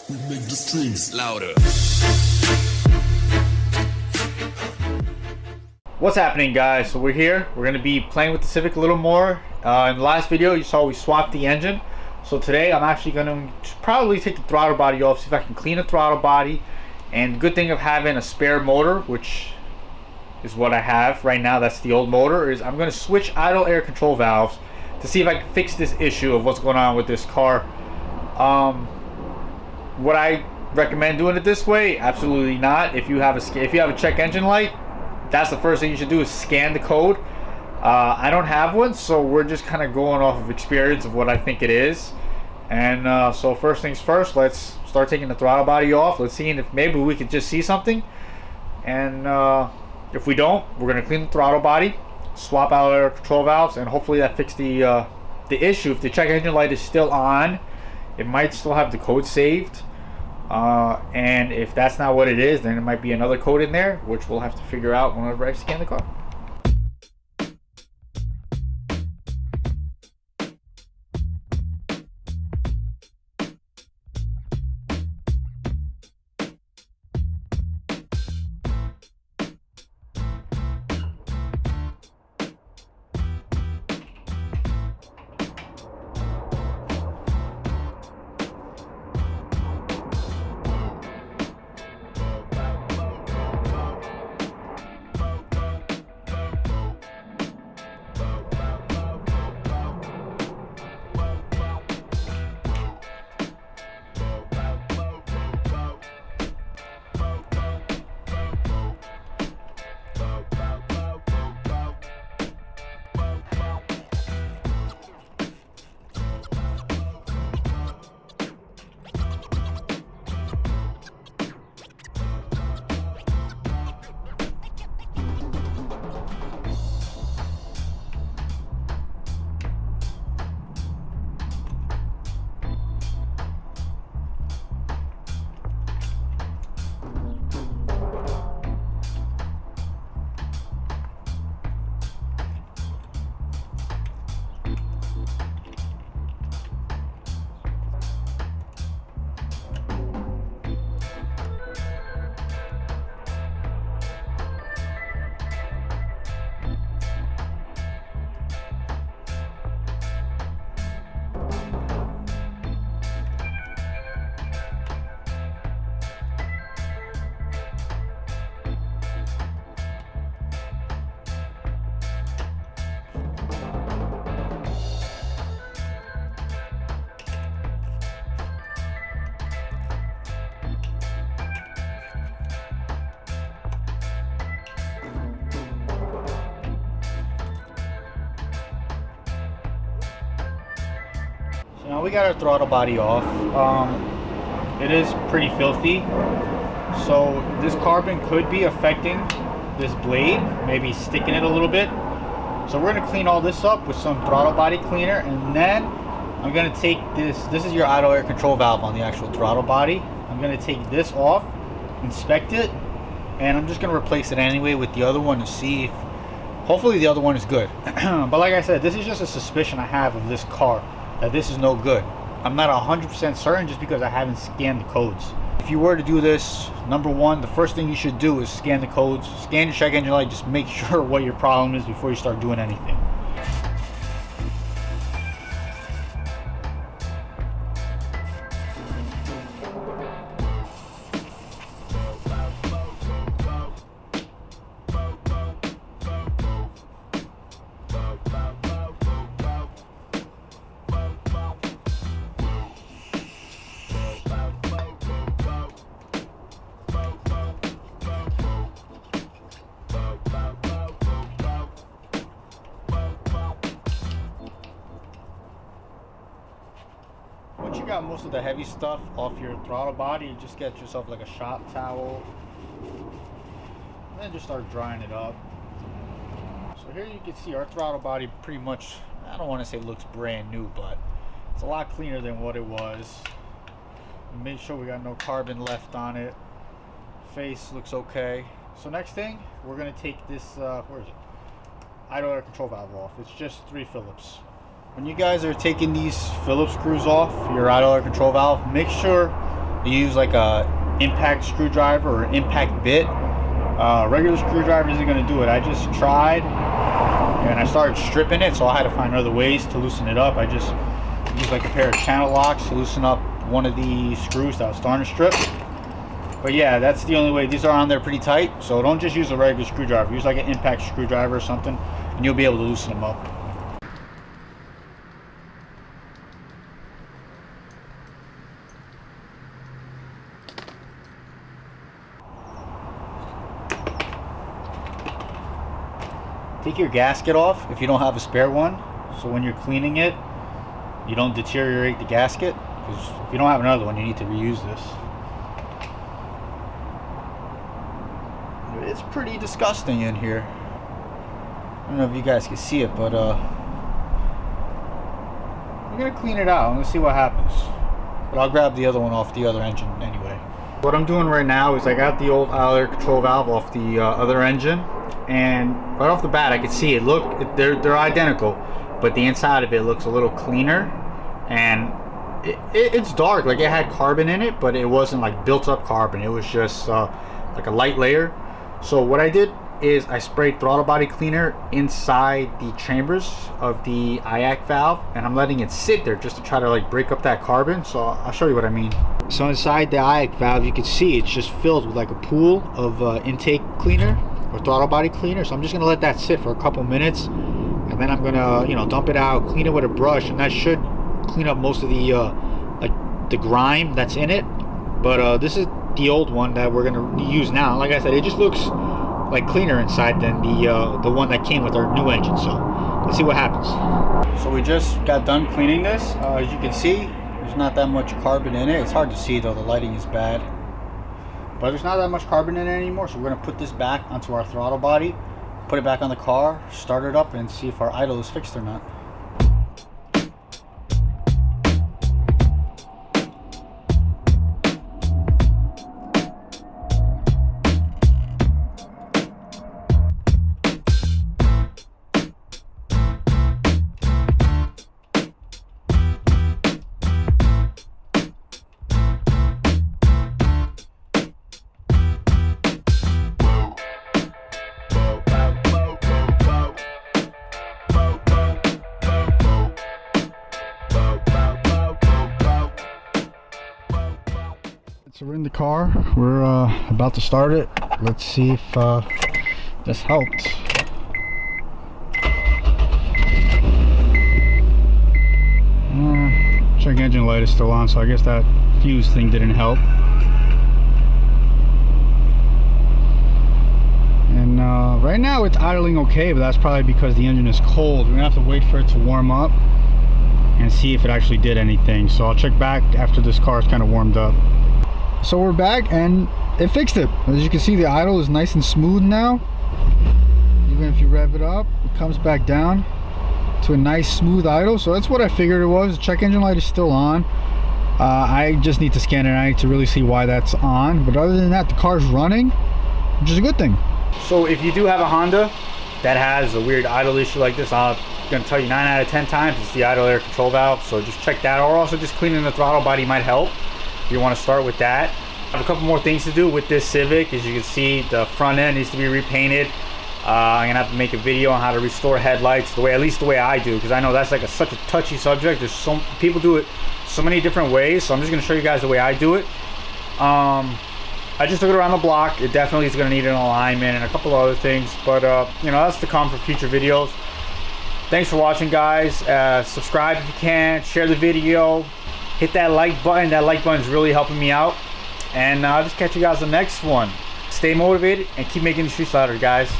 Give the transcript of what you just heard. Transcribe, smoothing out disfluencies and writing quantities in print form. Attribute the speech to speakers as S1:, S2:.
S1: We make the streams louder.
S2: What's happening, guys? So we're here. We're going to be playing with the Civic a little more. In the last video you saw we swapped the engine. So today I'm actually going to probably take the throttle body off, see if I can clean the throttle body. And the good thing of having a spare motor, which is what I have right now, that's the old motor, is I'm going to switch idle air control valves to see if I can fix this issue of what's going on with this car. Would I recommend doing it this way? Absolutely not. If you have a check engine light, that's the first thing you should do, is scan the code. I don't have one, so we're just kind of going off of experience of what I think it is. And so first things first, let's start taking the throttle body off. Let's see if maybe we could just see something. And if we don't, we're going to clean the throttle body, swap out our control valves, and hopefully that fixed the issue. If the check engine light is still on, it might still have the code saved. And if that's not what it is, then it might be another code in there, which we'll have to figure out whenever I scan the car. Now we got our throttle body off. It is pretty filthy, so this carbon could be affecting this blade, maybe sticking it a little bit. So we're going to clean all this up with some throttle body cleaner, and then I'm going to take this is your idle air control valve on the actual throttle body. I'm going to take this off, inspect it, and I'm just going to replace it anyway with the other one to see if hopefully the other one is good. But like I said, this is just a suspicion I have of this car, that this is no good. I'm not 100% certain just because I haven't scanned the codes. If you were to do this, number one, the first thing you should do is scan the codes, scan your check engine light, just make sure what your problem is before you start doing anything. Once you got most of the heavy stuff off your throttle body, you just get yourself like a shop towel and then just start drying it up. So here you can see our throttle body pretty much, I don't want to say looks brand new, but it's a lot cleaner than what it was. Make sure we got no carbon left on it. Face looks okay. So next thing, we're gonna take this where is it, idle air control valve off. It's just 3 Phillips. When you guys are taking these Phillips screws off your idle air control valve, make sure you use like a impact screwdriver or impact bit. Regular screwdriver isn't going to do it. I just tried and I started stripping it, so I had to find other ways to loosen it up. I just used like a pair of channel locks to loosen up one of the screws that was starting to strip. But yeah, that's the only way. These are on there pretty tight, so don't just use a regular screwdriver. Use like an impact screwdriver or something, and you'll be able to loosen them up. Take your gasket off if you don't have a spare one, so when you're cleaning it, you don't deteriorate the gasket, because if you don't have another one, you need to reuse this. It's pretty disgusting in here. I don't know if you guys can see it, but we're gonna clean it out. I'm gonna see what happens. But I'll grab the other one off the other engine anyway. What I'm doing right now is I got the old idle air control valve off the other engine, and right off the bat I can see it. Look, they're identical, but the inside of it looks a little cleaner, and it's dark. Like it had carbon in it, but it wasn't like built up carbon. It was just like a light layer. So what I did is I sprayed throttle body cleaner inside the chambers of the IAC valve, and I'm letting it sit there just to try to like break up that carbon. So I'll show you what I mean. So inside the IAC valve, you can see it's just filled with like a pool of intake cleaner or throttle body cleaner. So I'm just gonna let that sit for a couple minutes, and then I'm gonna, you know, dump it out, clean it with a brush, and that should clean up most of the like the grime that's in it. But this is the old one that we're gonna use now. Like I said, it just looks like cleaner inside than the one that came with our new engine. So let's see what happens. So we just got done cleaning this. As you can see, there's not that much carbon in it. It's hard to see though, the lighting is bad, but there's not that much carbon in it anymore. So we're gonna put this back onto our throttle body, put it back on the car, start it up, and see if our idle is fixed or not. So we're in the car, we're about to start it. Let's see if this helped. Check engine light is still on, so I guess that fuse thing didn't help. And right now it's idling okay, but that's probably because the engine is cold. We're gonna have to wait for it to warm up and see if it actually did anything. So I'll check back after this car is kind of warmed up. So we're back and it fixed it. As you can see, the idle is nice and smooth now. Even if you rev it up, it comes back down to a nice smooth idle. So that's what I figured it was. The check engine light is still on. I just need to scan it. I need to really see why that's on. But other than that, the car's running, which is a good thing. So if you do have a Honda that has a weird idle issue like this, I'm gonna tell you 9 out of 10 times it's the idle air control valve. So just check that, or also just cleaning the throttle body might help. If you want to start with that. I have a couple more things to do with this Civic. As you can see, the front end needs to be repainted. I'm gonna have to make a video on how to restore headlights, at least the way I do, because I know that's like such a touchy subject. There's so people do it so many different ways, so I'm just gonna show you guys the way I do it. I just took it around the block. It definitely is gonna need an alignment and a couple other things, but you know, that's to come for future videos. Thanks for watching, guys. Subscribe if you can, share the video, hit that like button. That like button is really helping me out, and I'll just catch you guys on the next one. Stay motivated and keep making the streets louder, guys.